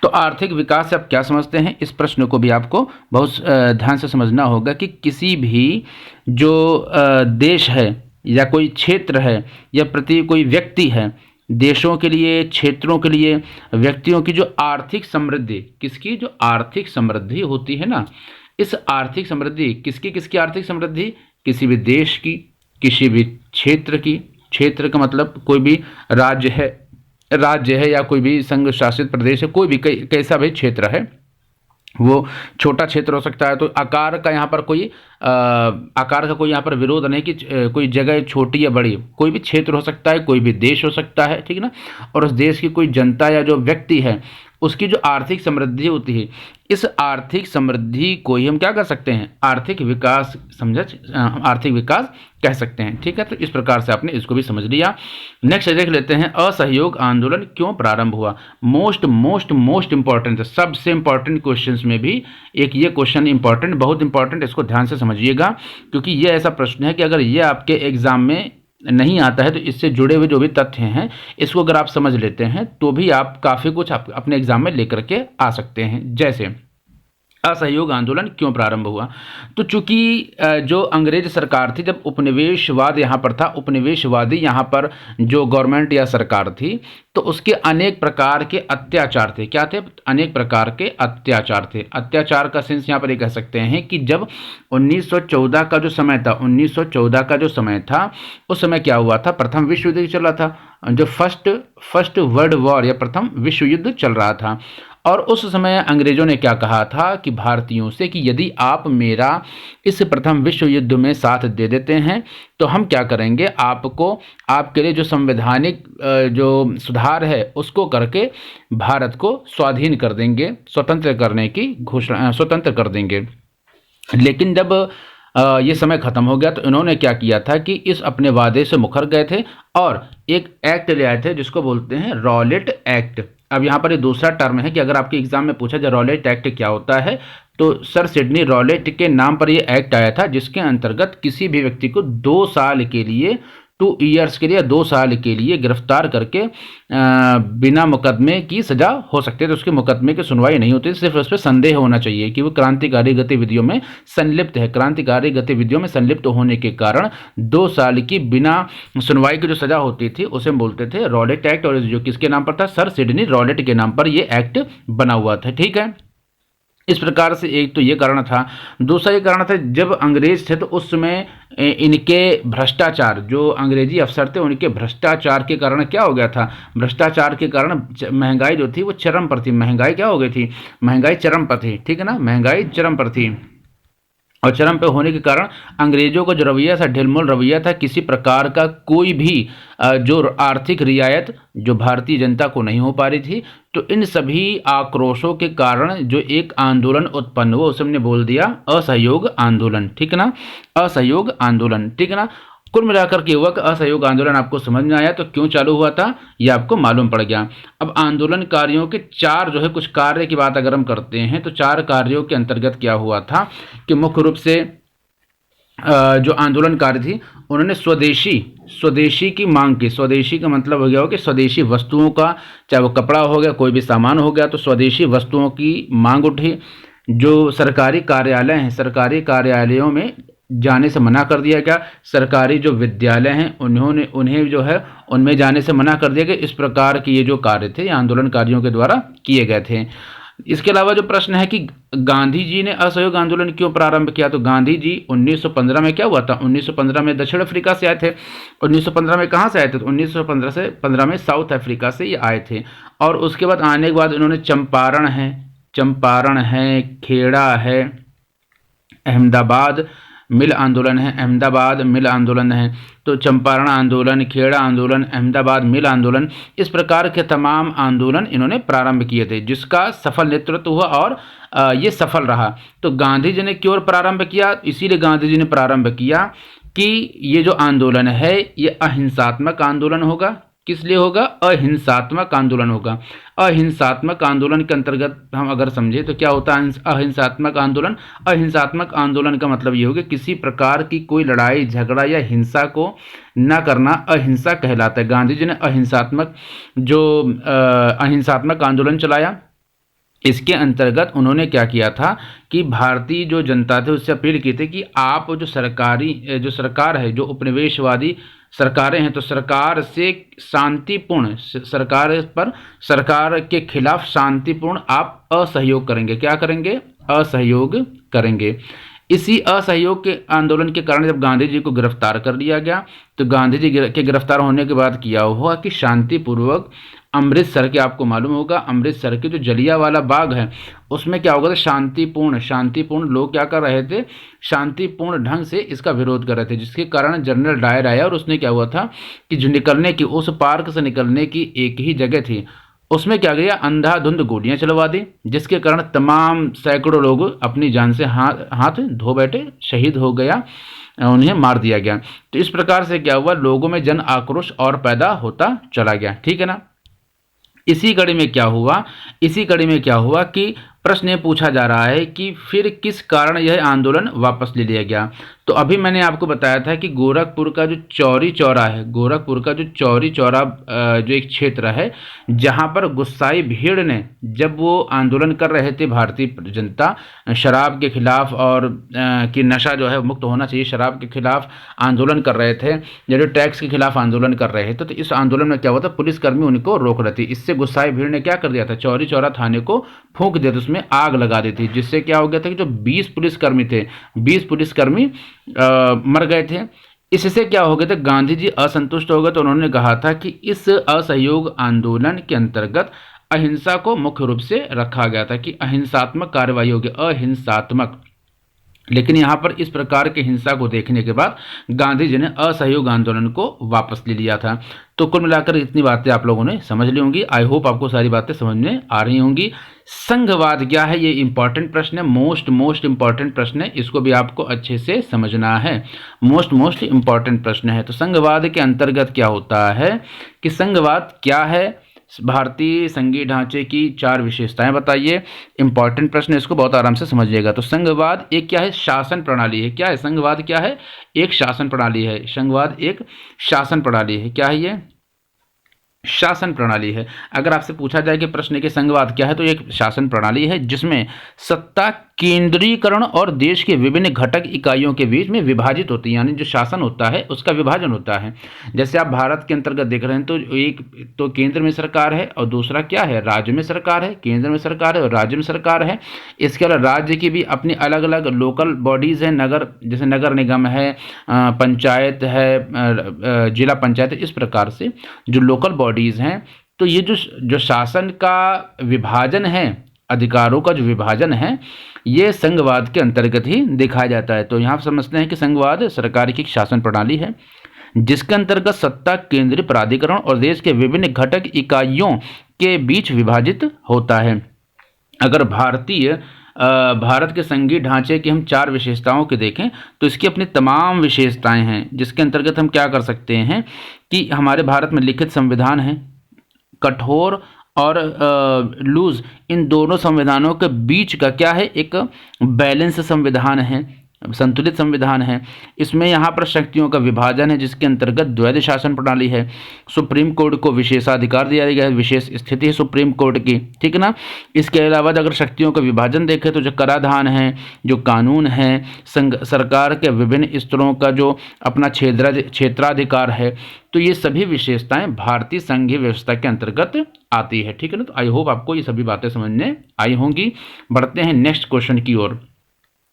तो आर्थिक विकास से आप क्या समझते हैं, इस प्रश्न को भी आपको बहुत ध्यान से समझना होगा कि किसी भी जो देश है या कोई क्षेत्र है या प्रति कोई व्यक्ति है, देशों के लिए, क्षेत्रों के लिए, व्यक्तियों की जो आर्थिक समृद्धि, किसकी जो आर्थिक समृद्धि होती है ना, इस आर्थिक समृद्धि किसकी आर्थिक समृद्धि? किसी भी देश की, किसी भी क्षेत्र की। क्षेत्र का मतलब कोई भी राज्य है या कोई भी संघ शासित प्रदेश है, कोई भी कैसा भी क्षेत्र है, वो छोटा क्षेत्र हो सकता है। तो आकार का यहाँ पर कोई यहाँ पर विरोध नहीं कि कोई जगह छोटी या बड़ी, कोई भी क्षेत्र हो सकता है, कोई भी देश हो सकता है, ठीक है ना। और उस देश की कोई जनता या जो व्यक्ति है उसकी जो आर्थिक समृद्धि होती है, इस आर्थिक समृद्धि को ही हम क्या कर सकते हैं? आर्थिक विकास आर्थिक विकास कह सकते हैं, ठीक है। तो इस प्रकार से आपने इसको भी समझ लिया। नेक्स्ट देख लेते हैं, असहयोग आंदोलन क्यों प्रारंभ हुआ। मोस्ट इंपॉर्टेंट, सबसे इंपॉर्टेंट क्वेश्चंस में भी एक ये क्वेश्चन इंपॉर्टेंट, बहुत इंपॉर्टेंट, इसको ध्यान से समझिएगा। क्योंकि ये ऐसा प्रश्न है कि अगर ये आपके एग्जाम में नहीं आता है तो इससे जुड़े हुए जो भी तथ्य हैं इसको अगर आप समझ लेते हैं तो भी आप काफ़ी कुछ अपने एग्जाम में लेकर के आ सकते हैं। जैसे असहयोग आंदोलन क्यों प्रारंभ हुआ, तो चूंकि जो अंग्रेज सरकार थी, जब उपनिवेशवाद यहाँ पर था, उपनिवेशवादी यहाँ पर जो गवर्नमेंट या सरकार थी, तो उसके अनेक प्रकार के अत्याचार थे। क्या थे? अनेक प्रकार के अत्याचार थे। अत्याचार का सेंस यहाँ पर ये कह सकते हैं कि जब 1914 का जो समय था, 1914 का जो समय था, उस समय क्या हुआ था? प्रथम विश्व युद्ध चल रहा था, जो फर्स्ट वर्ल्ड वॉर या प्रथम विश्व युद्ध चल रहा था। और उस समय अंग्रेजों ने क्या कहा था कि भारतीयों से कि यदि आप मेरा इस प्रथम विश्व युद्ध में साथ दे देते हैं तो हम क्या करेंगे, आपको आपके लिए जो संवैधानिक जो सुधार है उसको करके भारत को स्वाधीन कर देंगे, स्वतंत्र करने की घोषणा, स्वतंत्र कर देंगे। लेकिन जब ये समय ख़त्म हो गया तो इन्होंने क्या किया था कि इस अपने वादे से मुकर गए थे और एक एक्ट ले आए थे जिसको बोलते हैं रॉलेट एक्ट। अब यहाँ पर ये दूसरा टर्म है कि अगर आपके एग्जाम में पूछा जाए रॉलेट एक्ट क्या होता है, तो सर सिडनी रॉलेट के नाम पर ये एक्ट आया था, जिसके अंतर्गत किसी भी व्यक्ति को 2 साल के लिए 2 ईयर्स के लिए, 2 साल के लिए गिरफ्तार करके बिना मुकदमे की सजा हो सकती है। तो उसके मुकदमे की सुनवाई नहीं होती, सिर्फ उस पर संदेह होना चाहिए कि वो क्रांतिकारी गतिविधियों में संलिप्त है। क्रांतिकारी गतिविधियों में संलिप्त होने के कारण 2 साल की बिना सुनवाई की जो सजा होती थी उसे बोलते थे रॉलेट एक्ट, और जो किसके नाम पर था, सर सिडनी रॉलेट के नाम पर ये एक्ट बना हुआ था। ठीक है, इस प्रकार से एक तो ये कारण था। दूसरा ये कारण था, जब अंग्रेज थे तो उस समय इनके भ्रष्टाचार, जो अंग्रेजी अफसर थे उनके भ्रष्टाचार के कारण क्या हो गया था, भ्रष्टाचार के कारण महंगाई जो थी वो चरम पर थी। महंगाई क्या हो गई थी, महंगाई चरम पर थी। ठीक है ना, महंगाई चरम पर थी, और चरम पे होने के कारण अंग्रेजों का जो रवैया था, ढिलमुल रवैया था, किसी प्रकार का कोई भी जो आर्थिक रियायत जो भारतीय जनता को नहीं हो पा रही थी। तो इन सभी आक्रोशों के कारण जो एक आंदोलन उत्पन्न हुआ उसे हमने बोल दिया असहयोग आंदोलन। ठीक है ना, असहयोग आंदोलन। ठीक है ना, कुल मिलाकर के हुआ कि असहयोग आंदोलन आपको समझ में आया, तो क्यों चालू हुआ था ये आपको मालूम पड़ गया। अब आंदोलनकारियों के 4 जो है कुछ कार्य की बात अगर हम करते हैं तो 4 कार्यों के अंतर्गत क्या हुआ था कि मुख्य रूप से जो आंदोलनकारी थी उन्होंने स्वदेशी की मांग की। स्वदेशी का मतलब हो गया हो कि स्वदेशी वस्तुओं का, चाहे वो कपड़ा हो गया, कोई भी सामान हो गया, तो स्वदेशी वस्तुओं की मांग उठी। जो सरकारी कार्यालय हैं, सरकारी कार्यालयों में जाने से मना कर दिया गया। सरकारी जो विद्यालय हैं उन्हें जो है उनमें जाने से मना कर दिया गया। इस प्रकार के ये जो कार्य थे आंदोलनकारियों के द्वारा किए गए थे। इसके अलावा जो प्रश्न है कि गांधी जी ने असहयोग आंदोलन क्यों प्रारंभ किया, तो गांधी जी 1915 में क्या हुआ था, 1915 में दक्षिण अफ्रीका से आए थे। 1915 में कहाँ से आए थे, तो 1915 से 15 में साउथ अफ्रीका से ये आए थे। और उसके बाद आने के बाद इन्होंने चंपारण है, खेड़ा है, अहमदाबाद मिल आंदोलन है, अहमदाबाद मिल आंदोलन है, तो चंपारण आंदोलन, खेड़ा आंदोलन, अहमदाबाद मिल आंदोलन, इस प्रकार के तमाम आंदोलन इन्होंने प्रारंभ किए थे, जिसका सफल नेतृत्व हुआ और ये सफल रहा। तो गांधी जी ने क्यों प्रारंभ किया, इसीलिए गांधी जी ने प्रारंभ किया कि ये जो आंदोलन है ये अहिंसात्मक आंदोलन होगा। किस लिए होगा, अहिंसात्मक आंदोलन होगा। अहिंसात्मक आंदोलन के अंतर्गत हम अगर समझे तो क्या होता है अहिंसात्मक आंदोलन। अहिंसात्मक आंदोलन का मतलब ये होगा किसी प्रकार की कोई लड़ाई झगड़ा या हिंसा को न करना अहिंसा कहलाता है। गांधी जी ने अहिंसात्मक आंदोलन चलाया। इसके अंतर्गत उन्होंने क्या किया था कि भारतीय जो जनता थे उससे अपील की थी कि आप जो सरकार है, जो उपनिवेशवादी सरकारें हैं, तो सरकार से शांतिपूर्ण, सरकार के खिलाफ शांतिपूर्ण आप असहयोग करेंगे। क्या करेंगे, असहयोग करेंगे। इसी असहयोग के आंदोलन के कारण जब गांधी जी को गिरफ्तार कर लिया गया, तो गांधी जी के गिरफ्तार होने के बाद किया हुआ कि शांतिपूर्वक अमृतसर के, आपको मालूम होगा अमृतसर के जो जलियांवाला बाग है उसमें क्या होगा था, शांतिपूर्ण लोग क्या कर रहे थे, शांतिपूर्ण ढंग से इसका विरोध कर रहे थे, जिसके कारण जनरल डायर आया और उसने क्या हुआ था कि जो निकलने की, उस पार्क से निकलने की एक ही जगह थी, उसमें क्या गया, अंधाधुंध गोलियां चलवा दी, जिसके कारण तमाम सैकड़ों लोग अपनी जान से हाथ धो बैठे, शहीद हो गया, उन्हें मार दिया गया। तो इस प्रकार से क्या हुआ, लोगों में जन आक्रोश और पैदा होता चला गया। ठीक है ना। इसी कड़ी में क्या हुआ कि प्रश्न ये पूछा जा रहा है कि फिर किस कारण यह आंदोलन वापस ले लिया गया। तो अभी मैंने आपको बताया था कि गोरखपुर का जो चौरी चौरा जो एक क्षेत्र है जहां पर गुस्साई भीड़ ने, जब वो आंदोलन कर रहे थे भारतीय जनता शराब के खिलाफ और कि नशा जो है मुक्त होना चाहिए, शराब के खिलाफ आंदोलन कर रहे थे, या जो टैक्स के खिलाफ आंदोलन कर रहे थे, तो इस आंदोलन में क्या हुआ था, पुलिसकर्मी उनको रोक रहे थे। इससे गुस्साई भीड़ ने क्या कर दिया था, चौरी चौरा थाने को फूंक दिया था, उसमें आग लगा दी थी, जिससे क्या हो गया था कि जो 20 पुलिसकर्मी थे, 20 पुलिसकर्मी मर गए थे। इससे क्या हो गया था, गांधी जी असंतुष्ट हो गए, तो उन्होंने कहा था कि इस असहयोग आंदोलन के अंतर्गत अहिंसा को मुख्य रूप से रखा गया था कि अहिंसात्मक कार्रवाई होगी, अहिंसात्मक। लेकिन यहाँ पर इस प्रकार की हिंसा को देखने के बाद गांधी जी ने असहयोग आंदोलन को वापस ले लिया था। तो कुल मिलाकर इतनी बातें आप लोगों ने समझ ली होंगी। आई होप आपको सारी बातें समझ में आ रही होंगी। संघवाद क्या है, ये इंपॉर्टेंट प्रश्न है, मोस्ट इंपॉर्टेंट प्रश्न है, इसको भी आपको अच्छे से समझना है। मोस्ट इंपॉर्टेंट प्रश्न है। तो संघवाद के अंतर्गत क्या होता है कि संघवाद क्या है, भारतीय संघीय ढांचे की 4 विशेषताएं बताइए। इंपॉर्टेंट प्रश्न है, इसको बहुत आराम से समझिएगा। तो संघवाद एक क्या है? शासन प्रणाली है। क्या है संघवाद? क्या है? एक शासन प्रणाली है। संघवाद एक शासन प्रणाली है। क्या है ये? शासन प्रणाली है। अगर आपसे पूछा जाए कि प्रश्न के संघवाद क्या है, तो एक शासन प्रणाली है जिसमें सत्ता केंद्रीकरण और देश के विभिन्न घटक इकाइयों के बीच में विभाजित होती है, यानी जो शासन होता है उसका विभाजन होता है। जैसे आप भारत के अंतर्गत देख रहे हैं तो एक तो केंद्र में सरकार है और दूसरा क्या है? राज्य में सरकार है। केंद्र में सरकार है और राज्य में सरकार है। इसके अलावा राज्य की भी अपनी अलग अलग लोकल बॉडीज़ हैं, नगर जैसे नगर निगम है, पंचायत है, जिला पंचायत है। इस प्रकार से जो लोकल बॉडीज़ हैं, तो ये जो शासन का विभाजन है, अधिकारों का जो विभाजन है, ये संघवाद के अंतर्गत ही दिखाया जाता है। तो यहाँ समझते हैं कि संघवाद सरकार की एक शासन प्रणाली है जिसके अंतर्गत सत्ता केंद्रीय प्राधिकरण और देश के विभिन्न घटक इकाइयों के बीच विभाजित होता है। अगर भारत के संघीय ढांचे की हम 4 विशेषताओं के देखें तो इसकी अपनी तमाम विशेषताएं हैं, जिसके अंतर्गत हम क्या कर सकते हैं कि हमारे भारत में लिखित संविधान है, कठोर और लूज, इन दोनों संविधानों के बीच का क्या है? एक बैलेंस संविधान है, संतुलित संविधान है। इसमें यहाँ पर शक्तियों का विभाजन है जिसके अंतर्गत द्वैध शासन प्रणाली है। सुप्रीम कोर्ट को विशेषाधिकार दिया गया है, विशेष स्थिति है सुप्रीम कोर्ट की, ठीक है ना। इसके अलावा अगर शक्तियों का विभाजन देखें तो जो कराधान है, जो कानून है, सरकार के विभिन्न स्तरों का जो अपना क्षेत्राधिकार है, तो ये सभी विशेषताएं भारतीय संघीय व्यवस्था के अंतर्गत आती है, ठीक है ना। तो आई होप आपको ये सभी बातें समझने आई होंगी। बढ़ते हैं नेक्स्ट क्वेश्चन की ओर।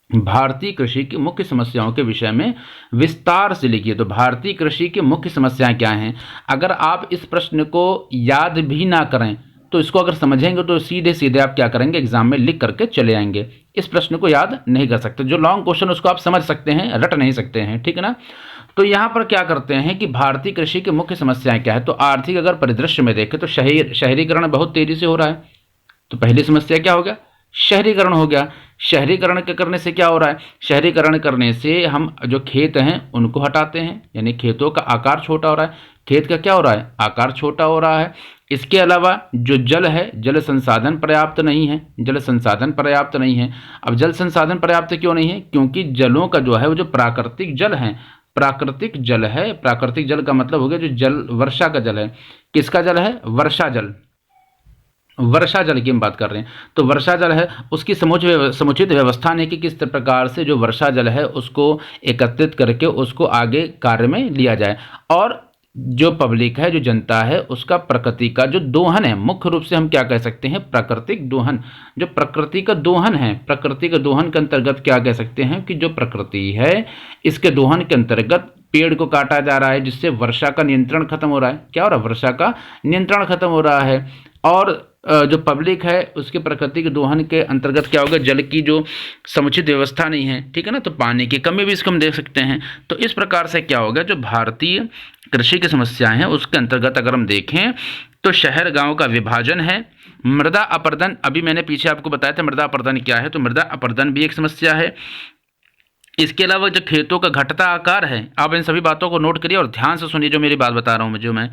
भारतीय कृषि की मुख्य समस्याओं के विषय में विस्तार से लिखिए। तो भारतीय कृषि की मुख्य समस्याएं क्या हैं? अगर आप इस प्रश्न को याद भी ना करें तो इसको अगर समझेंगे तो सीधे सीधे आप क्या करेंगे? एग्जाम में लिख करके चले आएंगे। इस प्रश्न को याद नहीं कर सकते। जो लॉन्ग क्वेश्चन उसको आप समझ सकते हैं, रट नहीं सकते हैं, ठीक है ना। तो यहाँ पर क्या करते हैं कि भारतीय कृषि की मुख्य समस्याएं क्या है? तो आर्थिक अगर परिदृश्य में देखें तो शहरीकरण बहुत तेजी से हो रहा है। तो पहली समस्या क्या हो गया? शहरीकरण हो गया। शहरीकरण के करने से क्या हो रहा है? शहरीकरण करने से हम जो खेत हैं उनको हटाते हैं, यानी खेतों का आकार छोटा हो रहा है। खेत का क्या हो रहा है? आकार छोटा हो रहा है। इसके अलावा जो जल है, जल संसाधन पर्याप्त नहीं है। जल संसाधन पर्याप्त नहीं है। अब जल संसाधन पर्याप्त क्यों नहीं है? क्योंकि जलों का जो है वो जो प्राकृतिक जल है, प्राकृतिक जल है, प्राकृतिक जल का मतलब हो गया जो जल वर्षा का जल है। किसका जल है? वर्षा जल। वर्षा जल की हम बात कर रहे हैं। तो वर्षा जल है, उसकी समुचित व्यवस्था नहीं कि किस प्रकार से जो वर्षा जल है उसको एकत्रित करके उसको आगे कार्य में लिया जाए। और जो पब्लिक है, जो जनता है, उसका प्रकृति का जो दोहन है, मुख्य रूप से हम क्या कह सकते हैं? प्राकृतिक दोहन। जो प्रकृति का दोहन है, प्रकृति के दोहन के अंतर्गत क्या कह सकते हैं कि जो प्रकृति है इसके दोहन के अंतर्गत पेड़ को काटा जा रहा है, जिससे वर्षा का नियंत्रण खत्म हो रहा है। क्या हो रहा है? वर्षा का नियंत्रण खत्म हो रहा है। और जो पब्लिक है उसके प्रकृति के दोहन के अंतर्गत क्या होगा? जल की जो समुचित व्यवस्था नहीं है, ठीक है ना। तो पानी की कमी भी इसको हम देख सकते हैं। तो इस प्रकार से क्या होगा? जो भारतीय कृषि की समस्याएं हैं उसके अंतर्गत अगर हम देखें तो शहर गांव का विभाजन है। मृदा अपरदन, अभी मैंने पीछे आपको बताया था मृदा अपरदन क्या है, तो मृदा अपरदन भी एक समस्या है। इसके अलावा जो खेतों का घटता आकार है, आप इन सभी बातों को नोट करिए और ध्यान से सुनिए जो मेरी बात बता रहा हूँ मैं।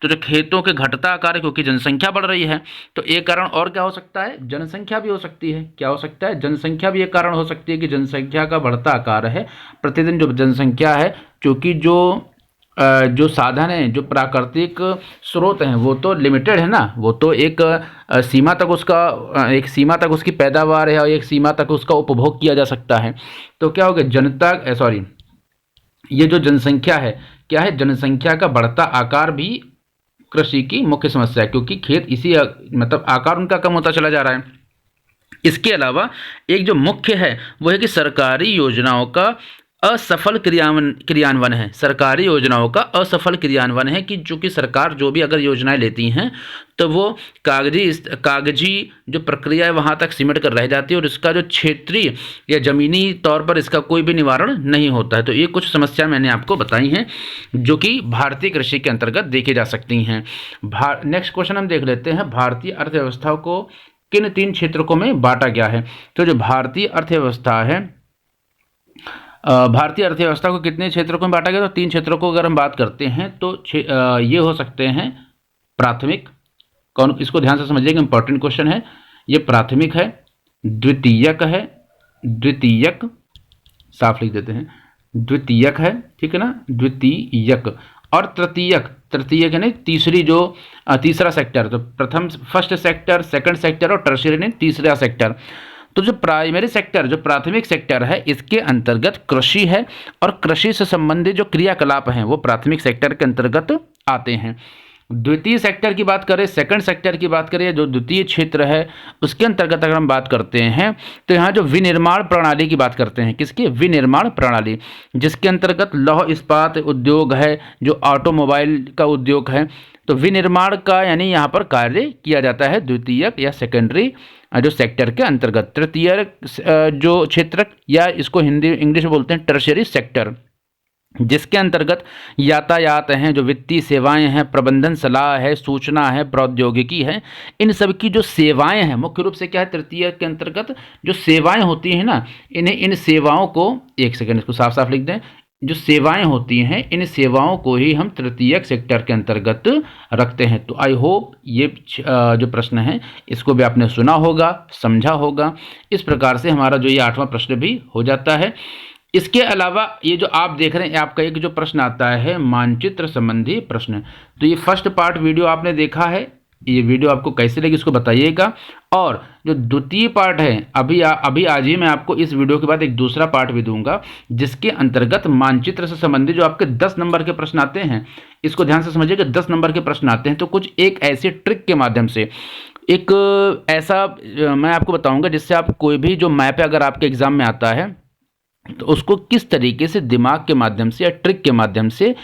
तो जो खेतों के घटता आकार है, क्योंकि जनसंख्या बढ़ रही है, तो एक कारण और क्या हो सकता है? जनसंख्या भी हो सकती है। क्या हो सकता है? जनसंख्या भी एक कारण हो सकती है कि जनसंख्या का बढ़ता आकार है। प्रतिदिन जो जनसंख्या है, क्योंकि जो साधन है, जो प्राकृतिक स्रोत हैं, वो तो लिमिटेड है ना, वो तो एक सीमा तक उसकी पैदावार है और एक सीमा तक उसका उपभोग किया जा सकता है। तो क्या हो गया? ये जो जनसंख्या है, क्या है? जनसंख्या का बढ़ता आकार भी कृषि की मुख्य समस्या है, क्योंकि खेत इसी मतलब आकार उनका कम होता चला जा रहा है। इसके अलावा एक जो मुख्य है वो है कि सरकारी योजनाओं का असफल क्रियान्वयन है। सरकारी योजनाओं का असफल क्रियान्वयन है कि चूंकि सरकार जो भी अगर योजनाएं लेती हैं तो वो कागजी जो प्रक्रिया है वहाँ तक सिमट कर रह जाती है और इसका जो क्षेत्रीय या ज़मीनी तौर पर इसका कोई भी निवारण नहीं होता है। तो ये कुछ समस्या मैंने आपको बताई हैं जो कि भारतीय कृषि के अंतर्गत देखी जा सकती हैं। नेक्स्ट क्वेश्चन हम देख लेते हैं, भारतीय अर्थव्यवस्था को किन 3 क्षेत्रों में बांटा गया है? तो जो भारतीय अर्थव्यवस्था है, भारतीय अर्थव्यवस्था को कितने क्षेत्रों में बांटा गया? तो 3 क्षेत्रों को अगर हम बात करते हैं तो ये हो सकते हैं प्राथमिक, कौन, इसको ध्यान से समझिएगा, इंपॉर्टेंट क्वेश्चन है। ये प्राथमिक है, द्वितीयक है, द्वितीयक साफ लिख देते हैं, द्वितीयक है, ठीक है ना, द्वितीयक, और तृतीयक, तृतीयक यानी तीसरी जो तीसरा सेक्टर, तो प्रथम फर्स्ट सेक्टर, सेकंड सेक्टर और टर्शियरी यानी तीसरा सेक्टर। तो जो प्राइमरी सेक्टर, जो प्राथमिक सेक्टर है, इसके अंतर्गत कृषि है और कृषि से संबंधित जो क्रियाकलाप हैं वो प्राथमिक सेक्टर के अंतर्गत आते हैं। द्वितीय सेक्टर की बात करें, सेकंड सेक्टर की बात करें, जो द्वितीय क्षेत्र है उसके अंतर्गत अगर हम बात करते हैं तो यहाँ जो विनिर्माण प्रणाली की बात करते हैं, किसकी, विनिर्माण प्रणाली, जिसके अंतर्गत लौह इस्पात उद्योग है, जो ऑटोमोबाइल का उद्योग है, तो विनिर्माण का यानी यहाँ पर कार्य किया जाता है द्वितीयक या सेकेंडरी जो सेक्टर के अंतर्गत। तृतीय जो क्षेत्र या इसको हिंदी इंग्लिश में बोलते हैं टर्शियरी सेक्टर, जिसके अंतर्गत यातायात हैं, जो वित्तीय सेवाएं हैं, प्रबंधन सलाह है, सूचना है, प्रौद्योगिकी है, इन सब की जो सेवाएं हैं, मुख्य रूप से क्या है, तृतीय के अंतर्गत जो सेवाएं होती हैं ना, इन सेवाओं को, एक सेकंड इसको साफ साफ लिख दें, जो सेवाएं होती हैं इन सेवाओं को ही हम तृतीयक सेक्टर के अंतर्गत रखते हैं। तो आई होप ये जो प्रश्न है इसको भी आपने सुना होगा, समझा होगा। इस प्रकार से हमारा जो ये 8वां प्रश्न भी हो जाता है। इसके अलावा ये जो आप देख रहे हैं, आपका एक जो प्रश्न आता है मानचित्र संबंधी प्रश्न, तो ये फर्स्ट पार्ट वीडियो आपने देखा है, ये वीडियो आपको कैसे लगी इसको बताइएगा। और जो द्वितीय पार्ट है, अभी आज ही मैं आपको इस वीडियो के बाद एक दूसरा पार्ट भी दूंगा, जिसके अंतर्गत मानचित्र से संबंधित जो आपके 10 नंबर के प्रश्न आते हैं, इसको ध्यान से समझिएगा, 10 नंबर के प्रश्न आते हैं, तो कुछ एक ऐसे ट्रिक के माध्यम से, एक ऐसा मैं आपको बताऊंगा जिससे आप कोई भी जो मैप अगर आपके एग्जाम में आता है तो उसको किस तरीके से दिमाग के माध्यम से या ट्रिक के माध्यम से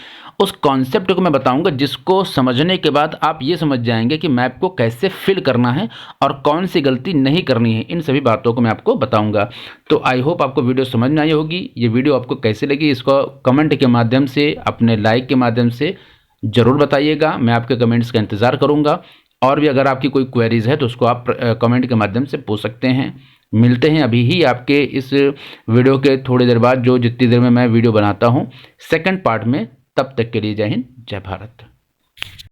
उस कॉन्सेप्ट को मैं बताऊंगा, जिसको समझने के बाद आप ये समझ जाएंगे कि मैप को कैसे फिल करना है और कौन सी गलती नहीं करनी है। इन सभी बातों को मैं आपको बताऊंगा। तो आई होप आपको वीडियो समझ में आई होगी। ये वीडियो आपको कैसे लगी इसको कमेंट के माध्यम से, अपने लाइक के माध्यम से ज़रूर बताइएगा। मैं आपके कमेंट्स का इंतज़ार करूँगा। और भी अगर आपकी कोई क्वेरीज है तो उसको आप कमेंट के माध्यम से पूछ सकते हैं। मिलते हैं अभी ही आपके इस वीडियो के थोड़ी देर बाद, जो जितनी देर में मैं वीडियो बनाता हूँ, सेकंड पार्ट में। तब तक के लिए जय हिंद, जय भारत।